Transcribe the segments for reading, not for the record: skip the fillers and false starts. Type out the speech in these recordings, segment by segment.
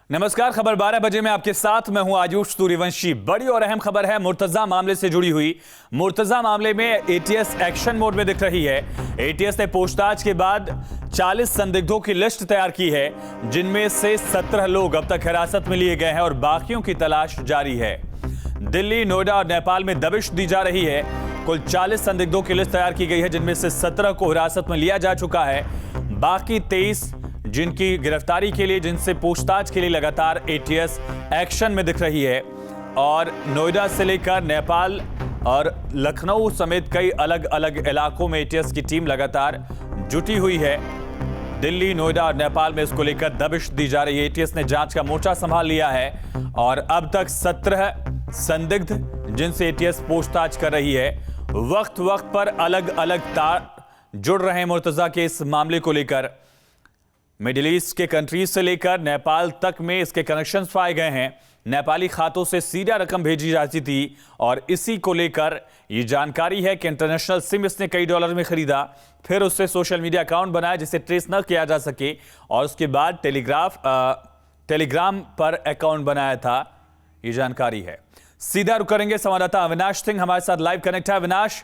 नमस्कार। खबर 12 बजे में आपके साथ मैं हूं आयुष सूर्यवंशी। बड़ी और अहम खबर है मुर्तजा मामले से जुड़ी हुई। मुर्तजा मामले में एटीएस एक्शन मोड में दिख रही है। एटीएस ने पूछताछ के बाद 40 संदिग्धों की लिस्ट तैयार की है, जिनमें से 17 लोग अब तक हिरासत में लिए गए हैं और बाकियों की तलाश जारी है। दिल्ली, नोएडा और नेपाल में दबिश दी जा रही है। कुल 40 संदिग्धों की लिस्ट तैयार की गई है, जिनमें से 17 को हिरासत में लिया जा चुका है। बाकी 23 जिनकी गिरफ्तारी के लिए, जिनसे पूछताछ के लिए लगातार एटीएस एक्शन में दिख रही है। और नोएडा से लेकर नेपाल और लखनऊ समेत कई अलग अलग इलाकों में एटीएस की टीम लगातार जुटी हुई है। दिल्ली, नोएडा और नेपाल में इसको लेकर दबिश दी जा रही है। एटीएस ने जांच का मोर्चा संभाल लिया है और अब तक 17 संदिग्ध जिनसे एटीएस पूछताछ कर रही है। वक्त वक्त पर अलग अलग तार जुड़ रहे हैं मुर्तजा के इस मामले को लेकर। मिडिल ईस्ट के कंट्रीज से लेकर नेपाल तक में इसके कनेक्शंस पाए गए हैं। नेपाली खातों से सीधा रकम भेजी जाती थी और इसी को लेकर ये जानकारी है कि इंटरनेशनल सिम इसने कई डॉलर में खरीदा, फिर उससे सोशल मीडिया अकाउंट बनाया जिसे ट्रेस न किया जा सके, और उसके बाद टेलीग्राम पर अकाउंट बनाया था। ये जानकारी है। सीधा रुक करेंगे संवाददाता अविनाश सिंह हमारे साथ लाइव कनेक्ट है। अविनाश,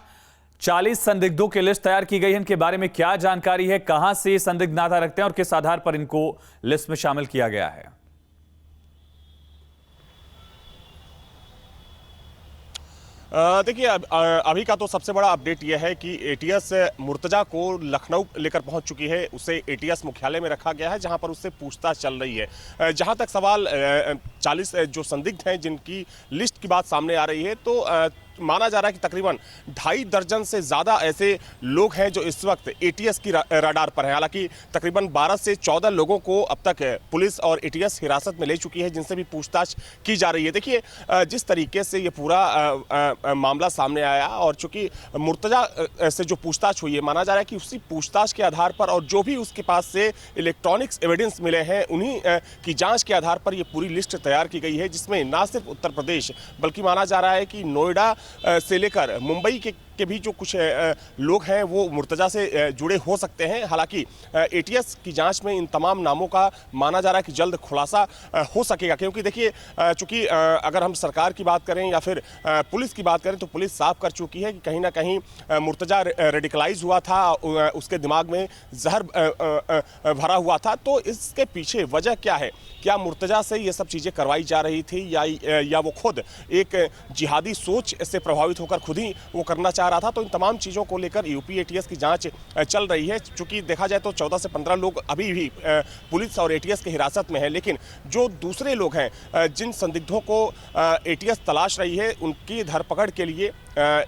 40 संदिग्धों की लिस्ट तैयार की गई है, इनके बारे में क्या जानकारी है? कहां से ये संदिग्ध नाता रखते हैं और किस आधार पर इनको लिस्ट में शामिल किया गया है? देखिए, अभी का तो सबसे बड़ा अपडेट यह है कि एटीएस मुर्तजा को लखनऊ लेकर पहुंच चुकी है। उसे एटीएस मुख्यालय में रखा गया है, जहां पर उससे पूछताछ चल रही है। जहां तक सवाल 40 जो संदिग्ध हैं जिनकी लिस्ट की बात सामने आ रही है, तो माना जा रहा है कि तकरीबन 2.5 दर्जन से ज़्यादा ऐसे लोग हैं जो इस वक्त एटीएस की रडार पर हैं। हालांकि तकरीबन 12 से 14 लोगों को अब तक पुलिस और एटीएस हिरासत में ले चुकी है, जिनसे भी पूछताछ की जा रही है। देखिए, जिस तरीके से ये पूरा मामला सामने आया और चूंकि मुर्तजा से जो पूछताछ हुई है, माना जा रहा है कि उसी पूछताछ के आधार पर और जो भी उसके पास से इलेक्ट्रॉनिक्स एविडेंस मिले हैं, उन्हीं की जाँच के आधार पर ये पूरी लिस्ट तैयार की गई है, जिसमें न सिर्फ उत्तर प्रदेश बल्कि माना जा रहा है कि नोएडा से लेकर मुंबई के भी जो कुछ लोग हैं वो मुर्तजा से जुड़े हो सकते हैं। हालांकि एटीएस की जांच में इन तमाम नामों का माना जा रहा है कि जल्द खुलासा हो सकेगा, क्योंकि देखिए, चूंकि अगर हम सरकार की बात करें या फिर पुलिस की बात करें, तो पुलिस साफ कर चुकी है कि कहीं ना कहीं मुर्तजा रेडिकलाइज हुआ था, उसके दिमाग में जहर भरा हुआ था। तो इसके पीछे वजह क्या है? क्या मुर्तजा से ये सब चीज़ें करवाई जा रही थी या वो खुद एक जिहादी सोच से प्रभावित होकर खुद ही वो करना चाह रहा था? तो इन तमाम चीज़ों को लेकर यूपी एटीएस की जांच चल रही है। चूंकि देखा जाए तो 14 से 15 लोग अभी भी पुलिस और एटीएस की हिरासत में हैं, लेकिन जो दूसरे लोग हैं, जिन संदिग्धों को एटीएस तलाश रही है, उनकी धरपकड़ के लिए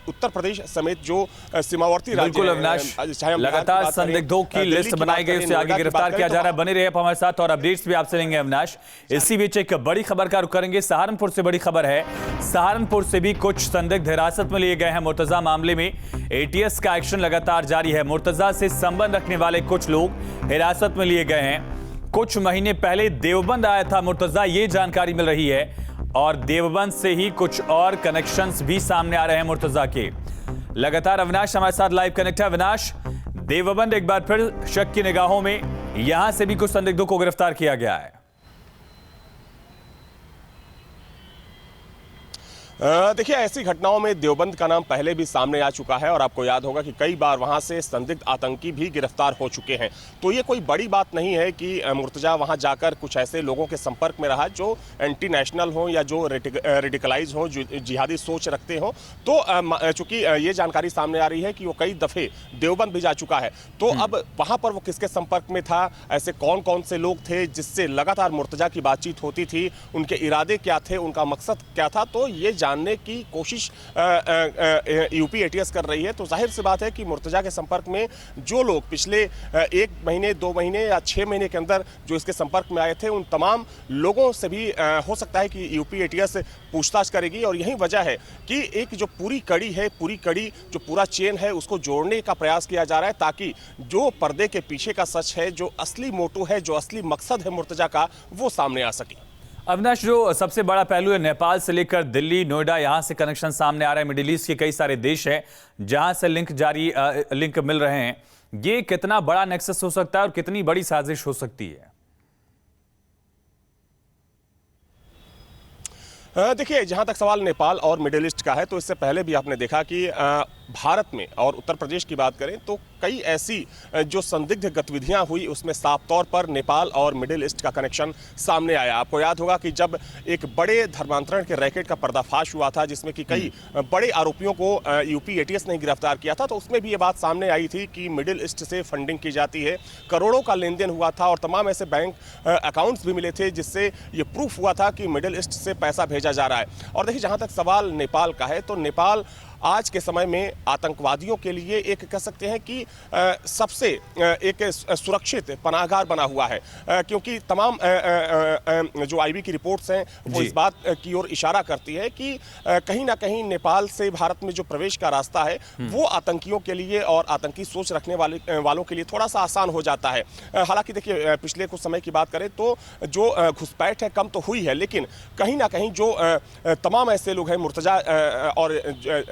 उत्तर प्रदेश समेत जो सीमावर्ती राज्य हैं, लगातार संदिग्धों की लिस्ट बनाई गई, उससे आगे गिरफ्तार किया जा रहा है। बने रहिए हमारे साथ और अपडेट्स भी आपसे लेंगे अविनाश। इसी बीच एक बड़ी खबर का रुख करेंगे। सहारनपुर से बड़ी खबर है। सहारनपुर से भी कुछ संदिग्ध हिरासत में लिए गए हैं। मुर्तजा मामले में एटीएस का एक्शन लगातार जारी है। मुर्तजा से संबंध रखने वाले कुछ लोग हिरासत में लिए गए हैं। कुछ महीने पहले देवबंद आया था मुर्तजा, ये जानकारी मिल रही है, और देवबंद से ही कुछ और कनेक्शंस भी सामने आ रहे हैं मुर्तजा के। लगातार अविनाश हमारे साथ लाइव कनेक्ट है। अविनाश, देवबंद एक बार फिर शक की निगाहों में, यहां से भी कुछ संदिग्धों को गिरफ्तार किया गया है। देखिए, ऐसी घटनाओं में देवबंद का नाम पहले भी सामने आ चुका है और आपको याद होगा कि कई बार वहां से संदिग्ध आतंकी भी गिरफ्तार हो चुके हैं। तो ये कोई बड़ी बात नहीं है कि मुर्तजा वहां जाकर कुछ ऐसे लोगों के संपर्क में रहा जो एंटी नेशनल हो या जो रेडिकलाइज हो, जो जिहादी सोच रखते हो। तो चूंकि ये जानकारी सामने आ रही है कि वो कई दफे देवबंद भी जा चुका है, तो अब वहां पर वो किसके संपर्क में था, ऐसे कौन कौन से लोग थे जिससे लगातार मुर्तजा की बातचीत होती थी, उनके इरादे क्या थे, उनका मकसद क्या था, तो ये जानने की कोशिश यूपी एटीएस कर रही है। तो जाहिर सी बात है कि मुर्तजा के संपर्क में जो लोग पिछले 1 महीने, 2 महीने या 6 महीने के अंदर जो इसके संपर्क में आए थे, उन तमाम लोगों से भी हो सकता है कि यूपी एटीएस पूछताछ करेगी। और यही वजह है कि एक जो पूरी कड़ी है, जो पूरा चेन है, उसको जोड़ने का प्रयास किया जा रहा है, ताकि जो पर्दे के पीछे का सच है, जो असली मोटो है, जो असली मकसद है मुर्तजा का, वो सामने आ सके। अविनाश, जो सबसे बड़ा पहलू है, नेपाल से लेकर दिल्ली, नोएडा, यहां से कनेक्शन सामने आ रहे हैं। मिडिल ईस्ट के कई सारे देश हैं जहां से लिंक मिल रहे हैं। ये कितना बड़ा नेक्सस हो सकता है और कितनी बड़ी साजिश हो सकती है? देखिए, जहां तक सवाल नेपाल और मिडिल ईस्ट का है तो इससे पहले भी आपने देखा कि भारत में और उत्तर प्रदेश की बात करें तो कई ऐसी जो संदिग्ध गतिविधियां हुई उसमें साफ तौर पर नेपाल और मिडिल ईस्ट का कनेक्शन सामने आया। आपको याद होगा कि जब एक बड़े धर्मांतरण के रैकेट का पर्दाफाश हुआ था जिसमें कि कई बड़े आरोपियों को यूपी एटीएस ने गिरफ्तार किया था, तो उसमें भी ये बात सामने आई थी कि मिडिल ईस्ट से फंडिंग की जाती है, करोड़ों का लेन देन हुआ था और तमाम ऐसे बैंक अकाउंट्स भी मिले थे जिससे ये प्रूफ हुआ था कि मिडिल ईस्ट से पैसा भेजा जा रहा है। और देखिए, जहां तक सवाल नेपाल का है तो नेपाल आज के समय में आतंकवादियों के लिए एक कह सकते हैं कि सबसे एक सुरक्षित पनाहगार बना हुआ है, क्योंकि तमाम जो आईबी की रिपोर्ट्स हैं वो इस बात की ओर इशारा करती है कि कहीं ना कहीं नेपाल से भारत में जो प्रवेश का रास्ता है वो आतंकियों के लिए और आतंकी सोच रखने वालों के लिए थोड़ा सा आसान हो जाता है। हालांकि देखिए, पिछले कुछ समय की बात करें तो जो घुसपैठ है कम तो हुई है, लेकिन कहीं ना कहीं जो तमाम ऐसे लोग हैं मुर्तजा और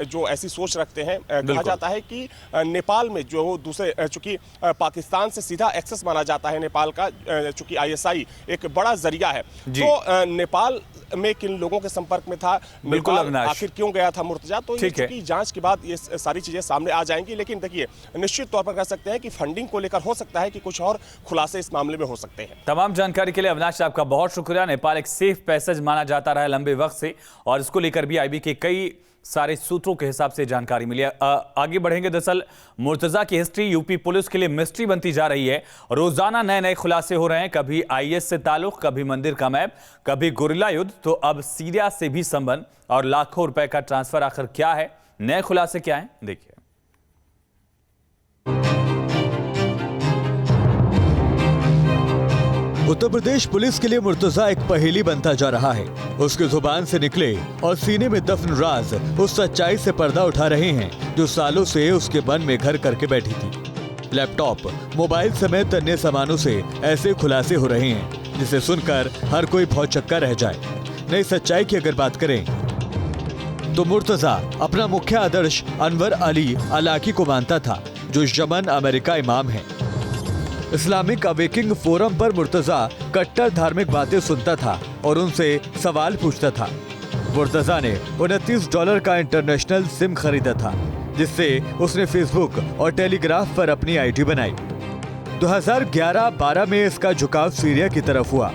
जो ऐसी सोच रखते हैं, कहा जाता है कि नेपाल में जो दूसरे चूंकि पाकिस्तान से सीधा एक्सेस माना जाता है नेपाल का, चूंकि आईएसआई एक बड़ा जरिया है, तो नेपाल में किन लोगों के संपर्क में था, नेपाल आखिर क्यों गया था मुर्तजा, तो इसकी जांच के बाद ये सारी चीजें सामने आ जाएंगी। लेकिन देखिए, निश्चित तौर पर कह सकते हैं कि फंडिंग को लेकर हो सकता है कि कुछ और खुलासे इस मामले में हो सकते हैं। तमाम जानकारी के लिए अविनाश आपका बहुत शुक्रिया। नेपाल एक सेफ पैसेज माना जाता रहा है लंबे वक्त से और इसको लेकर भी आईबी के कई सारे सूत्रों के हिसाब से जानकारी मिली है। आगे बढ़ेंगे। दरअसल मुर्तजा की हिस्ट्री यूपी पुलिस के लिए मिस्ट्री बनती जा रही है। रोजाना नए नए खुलासे हो रहे हैं, कभी आईएस से ताल्लुक, कभी मंदिर का मैप, कभी गुरिल्ला युद्ध, तो अब सीरिया से भी संबंध और लाखों रुपए का ट्रांसफर। आखिर क्या है, नए खुलासे क्या हैं, देखिए। उत्तर प्रदेश पुलिस के लिए मुर्तजा एक पहेली बनता जा रहा है। उसकी जुबान से निकले और सीने में दफन राज उस सच्चाई से पर्दा उठा रहे हैं जो सालों से उसके मन में घर करके बैठी थी। लैपटॉप, मोबाइल समेत अन्य सामानों से ऐसे खुलासे हो रहे हैं जिसे सुनकर हर कोई भौचक्का रह जाए। नई सच्चाई की अगर बात करें तो मुर्तजा अपना मुख्य आदर्श अनवर अली अलाकी को मानता था, जो यमन अमेरिका इमाम है। इस्लामिक अवेकिंग फोरम पर मुर्तजा कट्टर धार्मिक बातें सुनता था और उनसे सवाल पूछता था। मुर्तजा ने $29 का इंटरनेशनल सिम खरीदा था, जिससे उसने फेसबुक और टेलीग्राफ पर अपनी आईडी बनाई। 2011-12 में इसका झुकाव सीरिया की तरफ हुआ।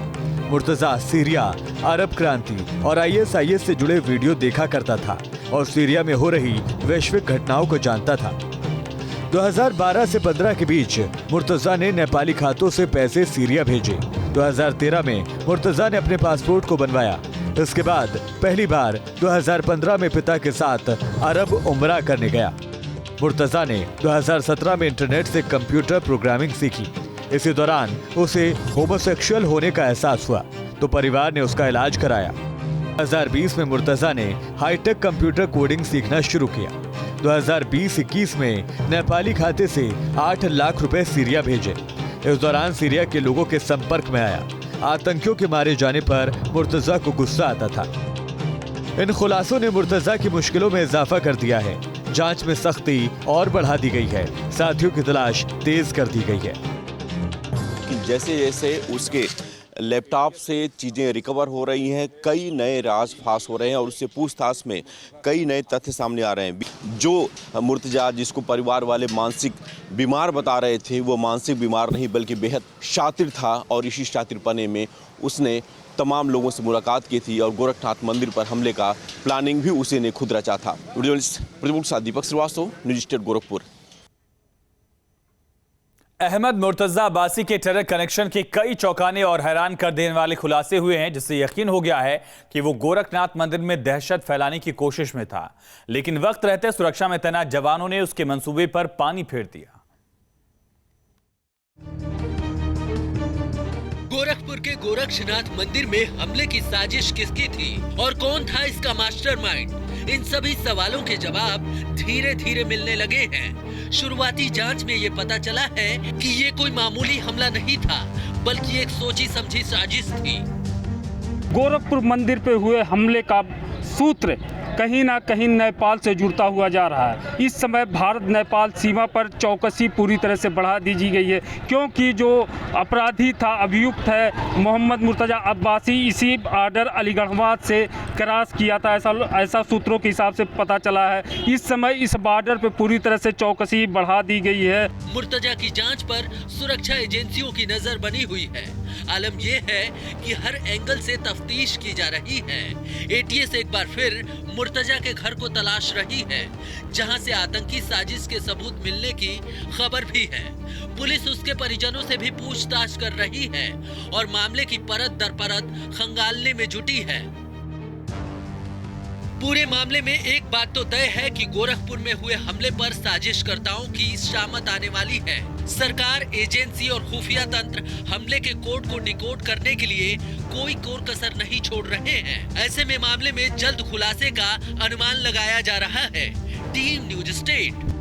मुर्तजा सीरिया, अरब क्रांति और ISIS से जुड़े वीडियो देखा करता था और सीरिया में हो रही वैश्विक घटनाओं को जानता था। 2012 से 15 के बीच मुर्तजा ने नेपाली खातों से पैसे सीरिया भेजे। 2013 में मुर्तजा ने अपने पासपोर्ट को बनवाया। इसके बाद पहली बार 2015 में पिता के साथ अरब उम्रा करने गया। मुर्तजा ने 2017 में इंटरनेट से कंप्यूटर प्रोग्रामिंग सीखी। इसी दौरान उसे होमोसेक्सुअल होने का एहसास हुआ तो परिवार ने उसका इलाज कराया। 2020 में मुर्तजा ने हाईटेक कंप्यूटर कोडिंग सीखना शुरू किया। 2020-21 में नेपाली खाते से 8 लाख रुपए सीरिया भेजे। इस दौरान सीरिया के लोगों के संपर्क में आया। आतंकियों के मारे जाने पर मुर्तजा को गुस्सा आता था। इन खुलासों ने मुर्तजा की मुश्किलों में इजाफा कर दिया है। जांच में सख्ती और बढ़ा दी गई है, साथियों की तलाश तेज कर दी गई है। कि जैसे जैसे उसके लैपटॉप से चीज़ें रिकवर हो रही हैं, कई नए राज फाश हो रहे हैं और उससे पूछताछ में कई नए तथ्य सामने आ रहे हैं। जो मुर्तजा, जिसको परिवार वाले मानसिक बीमार बता रहे थे, वो मानसिक बीमार नहीं बल्कि बेहद शातिर था और इसी शातिरपने में उसने तमाम लोगों से मुलाकात की थी और गोरखनाथ मंदिर पर हमले का प्लानिंग भी उसी ने खुद रचा था। प्रतिनिधि के साथ दीपक श्रीवास्तव, न्यूज स्टेट गोरखपुर। अहमद मुर्तजा अब्बासी के टेरर कनेक्शन के कई चौंकाने और हैरान कर देने वाले खुलासे हुए हैं, जिससे यकीन हो गया है कि वो गोरखनाथ मंदिर में दहशत फैलाने की कोशिश में था। लेकिन वक्त रहते सुरक्षा में तैनात जवानों ने उसके मंसूबे पर पानी फेर दिया। गोरखपुर के गोरक्षनाथ मंदिर में हमले की साजिश किसकी थी और कौन था इसका मास्टरमाइंड? इन सभी सवालों के जवाब धीरे धीरे मिलने लगे हैं। शुरुआती जांच में ये पता चला है कि ये कोई मामूली हमला नहीं था, बल्कि एक सोची समझी साजिश थी। गोरखपुर मंदिर पे हुए हमले का सूत्र कहीं ना कहीं नेपाल से जुड़ता हुआ जा रहा है। इस समय भारत नेपाल सीमा पर चौकसी पूरी तरह से बढ़ा दी गई है, क्योंकि जो अपराधी था, अभियुक्त है मोहम्मद मुर्तजा अब्बासी, इसी बॉर्डर अलीगढ़वाद से क्रॉस किया था, ऐसा सूत्रों के हिसाब से पता चला है। इस समय इस बॉर्डर पर पूरी तरह से चौकसी बढ़ा दी गई है। मुर्तजा की जांच पर सुरक्षा एजेंसियों की नजर बनी हुई है। आलम यह है कि हर एंगल से तफ्तीश की जा रही है। एटीएस एक बार फिर मुर्तजा के घर को तलाश रही है, जहां से आतंकी साजिश के सबूत मिलने की खबर भी है। पुलिस उसके परिजनों से भी पूछताछ कर रही है और मामले की परत दर परत खंगालने में जुटी है। पूरे मामले में एक बात तो तय है कि गोरखपुर में हुए हमले पर साजिशकर्ताओं की शामत आने वाली है। सरकार, एजेंसी और खुफिया तंत्र हमले के कोड को डिकोड करने के लिए कोई कोर कसर नहीं छोड़ रहे हैं। ऐसे में मामले में जल्द खुलासे का अनुमान लगाया जा रहा है। Team news state.